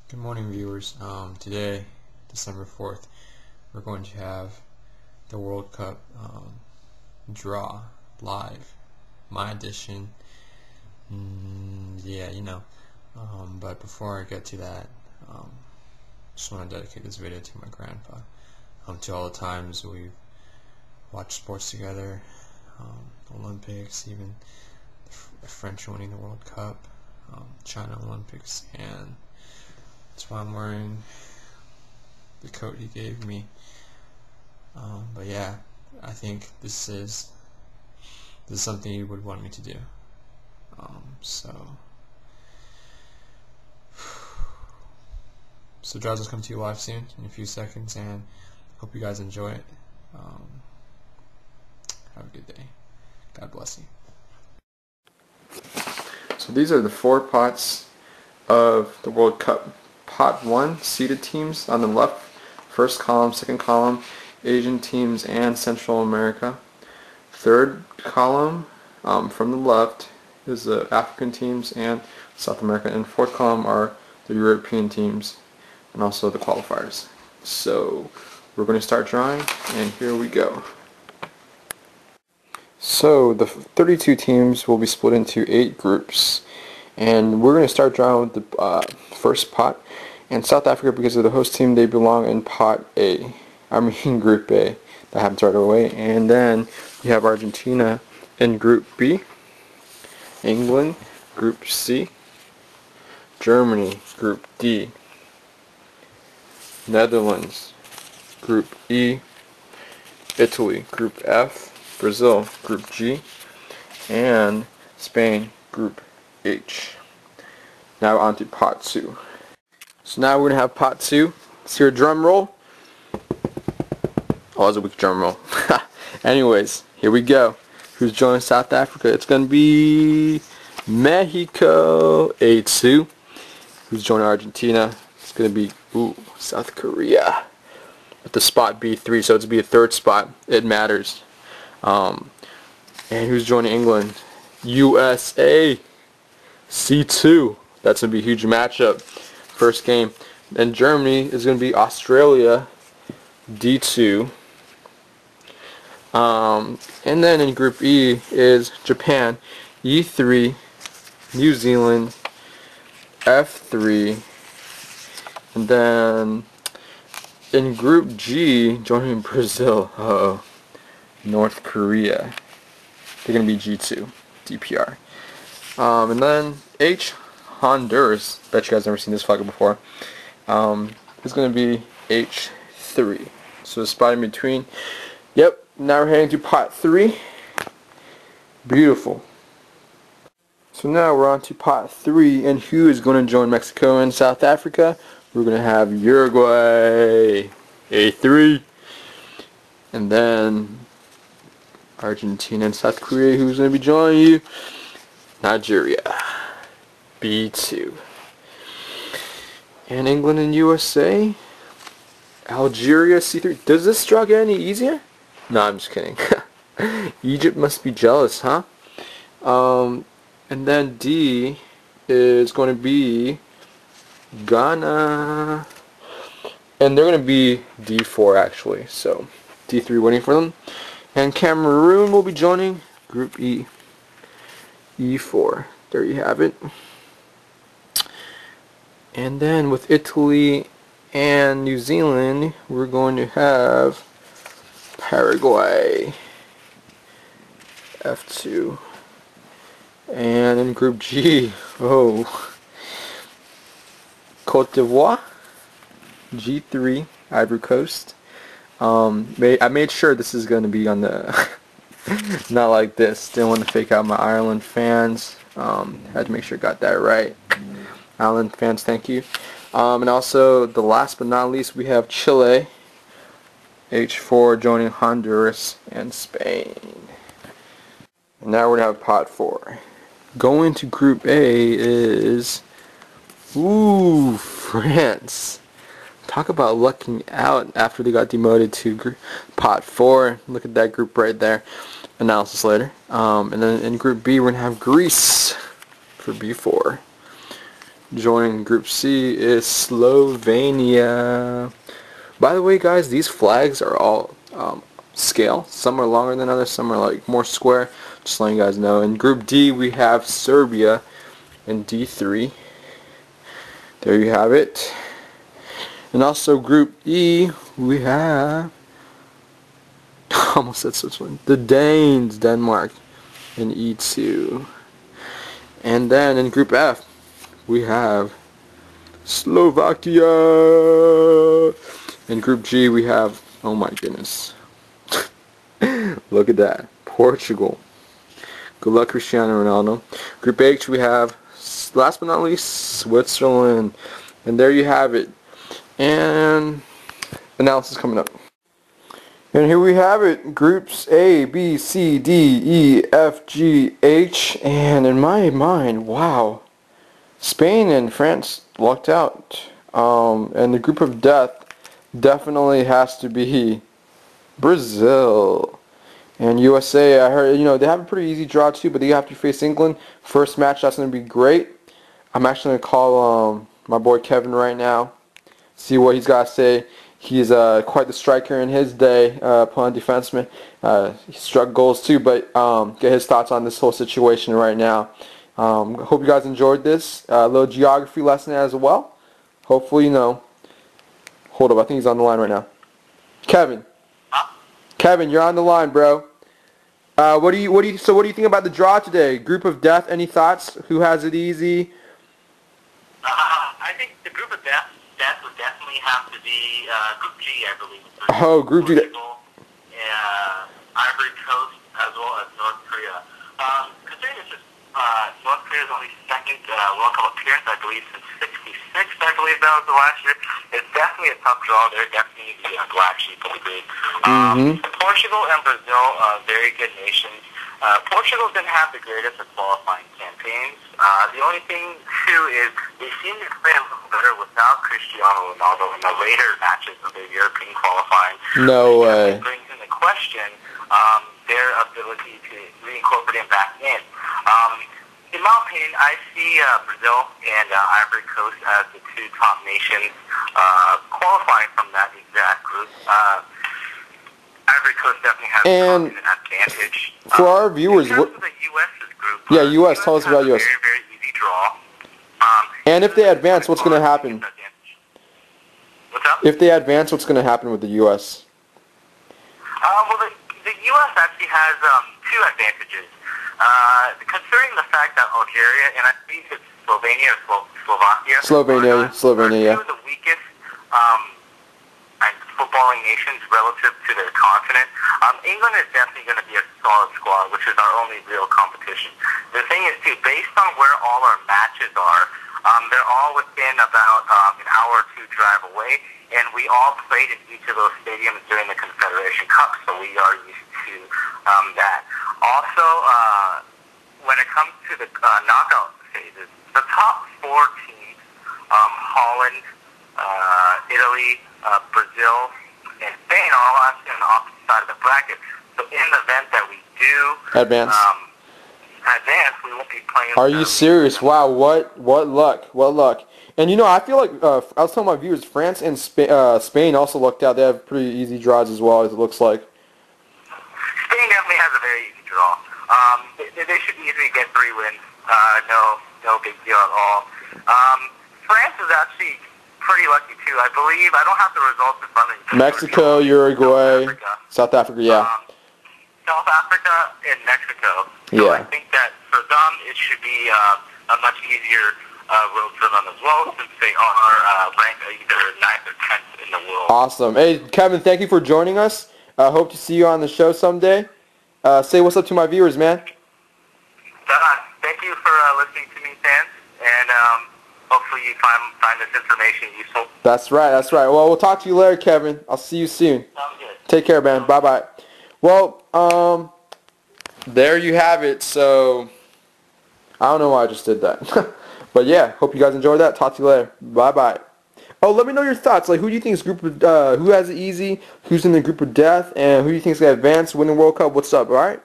Good morning, viewers. Today, December 4th, we're going to have the World Cup draw live. My edition. Yeah, you know. But before I get to that, I just want to dedicate this video to my grandpa. To all the times we've watched sports together, Olympics, even the French winning the World Cup, China Olympics, and that's why I'm wearing the coat he gave me. But yeah, I think this is something he would want me to do. So Jaws will come to you live soon in a few seconds, and hope you guys enjoy it. Have a good day. God bless you. So these are the 4 pots of the World Cup. Pot 1, seeded teams on the left, first column, second column, Asian teams and Central America. Third column from the left is the African teams and South America, and fourth column are the European teams and also the qualifiers. So we're going to start drawing, and here we go. So the 32 teams will be split into 8 groups, and we're going to start drawing with the first pot. And South Africa, because of the host team, they belong in pot A. I mean Group A. That happens right away. And then you have Argentina in Group B, England, Group C, Germany, Group D, Netherlands, Group E, Italy, Group F, Brazil, Group G, and Spain, Group H. Now on to pot 2. So now we're going to have pot 2. Let's hear a drum roll. Oh, that was a weak drum roll. Anyways, here we go. Who's joining South Africa? It's going to be Mexico, A2. Who's joining Argentina? It's going to be South Korea. With the spot B3, so it's be a third spot. It matters. And who's joining England? USA, C2. That's going to be a huge matchup. First game. Then Germany is going to be Australia, D2. And then in Group E is Japan, E3, New Zealand, F3. And then in Group G, joining Brazil, North Korea. They're going to be G2, DPR. And then H, Honduras. Bet you guys never seen this flag before. It's going to be H3. So the spot in between. Yep. Now we're heading to pot 3. Beautiful. So now we're on to pot 3, and who is going to join Mexico and South Africa? We're going to have Uruguay, A3, and then Argentina and South Korea. Who's going to be joining you? Nigeria, B2. And England and USA, Algeria, C3. Does this draw get any easier? No, I'm just kidding. Egypt must be jealous, huh? And then D is going to be Ghana. And they're going to be D4 actually. So D3 waiting for them. And Cameroon will be joining Group E. E4. There you have it. And then with Italy and New Zealand, we're going to have Paraguay, F2. And in Group G, Cote d'Ivoire, G3, Ivory Coast. I made sure this is going to be on the not like this. Didn't want to fake out my Ireland fans. Had to make sure I got that right. Ireland fans, thank you. And also, the last but not least, we have Chile, H4, joining Honduras and Spain. And now we're going to have pot 4. Going to Group A is France. Talk about lucking out after they got demoted to pot 4. Look at that group right there. Analysis later. And then in Group B, we're going to have Greece for B4. Joining Group C is Slovenia. By the way, guys, these flags are all scale. Some are longer than others, some are like more square. Just letting you guys know. In Group D, we have Serbia in D3. There you have it. And also Group E, we have almost said Switzerland. The Danes, Denmark, in E2. And then in Group F, we have Slovakia. In Group G, we have, oh my goodness, look at that, Portugal. Good luck, Cristiano Ronaldo. Group H, we have, last but not least, Switzerland. And there you have it. And analysis coming up. And here we have it, groups A, B, C, D, E, F, G, H, and in my mind, wow, Spain and France lucked out. And the group of death definitely has to be Brazil. And USA, I heard, they have a pretty easy draw too, but they have to face England. First match, that's going to be great. I'm actually going to call my boy Kevin right now, see what he's got to say. He's quite the striker in his day, playing defenseman. He struck goals too, but get his thoughts on this whole situation right now. Hope you guys enjoyed this. A little geography lesson as well. Hopefully, hold up, I think he's on the line right now. Kevin. Kevin, you're on the line, bro. What do you think about the draw today? Group of death, any thoughts? Who has it easy? I think the group of death would definitely have to be Group G, I believe. Oh, Group G. Portugal, Ivory Coast, as well as North Korea. Considering this is North Korea's only second World Cup appearance, I believe, since '66, I believe that was the last year. It's definitely a tough draw. They're definitely the black sheep of the group. Portugal and Brazil, very good nations. Portugal didn't have the greatest of qualifying campaigns. The only thing, too, is they seem to play a little better without Cristiano Ronaldo in the later matches of their European qualifying. No way. It brings into question their ability to reincorporate him back in. In my opinion, I see Brazil and Ivory Coast as the two top nations qualifying from that exact group. Ivory Coast definitely has an advantage. For our viewers, in terms of the U.S.'s group, U.S. Tell us about U.S. Very, very easy draw. And if they advance, what's going to happen? What's up? If they advance, what's going to happen with the U.S.? Well, the U.S. actually has two advantages. Considering the fact that Algeria and I think it's Slovenia or Slovakia, Slovenia, are two of the weakest footballing nations relative to their continent. England is definitely going to be a solid squad, which is our only real competition. The thing is, too, based on where all our matches are, they're all within about an hour or two drive away, and we all played in each of those stadiums during the Confederation Cup, so we are used to that. Also, when it comes to the knockout phases, the top four teams, Holland, Italy, Brazil, and Spain are all actually on the opposite side of the bracket. So in the event that we do advance, we won't be playing. Are you serious? Wow, what luck, what luck. And I feel like, I was telling my viewers, France and Spain also lucked out. They have pretty easy draws as well, as it looks like. Spain definitely has a very easy draw. They should easily get 3 wins. No big deal at all. France is actually pretty lucky too. I believe, I don't have the results in front of me. Mexico, Uruguay, South Africa, yeah. South Africa and Mexico. Yeah. So I think that for them it should be a much easier road for them as well, since they are ranked either 9th or 10th in the world. Awesome. Hey, Kevin, thank you for joining us. I hope to see you on the show someday. Say what's up to my viewers, man. Thank you for listening to me, fans, and hopefully you find this information useful. That's right, that's right. Well, we'll talk to you later, Kevin. I'll see you soon. Sounds good. Take care, man. Bye-bye. Well, there you have it. So, I don't know why I just did that. But yeah, hope you guys enjoyed that. Talk to you later. Bye-bye. Oh, let me know your thoughts. Like, who do you think is group of, who has it easy, who's in the group of death, and who do you think is going to advance, win the World Cup? What's up, all right?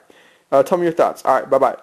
Tell me your thoughts. All right, bye-bye.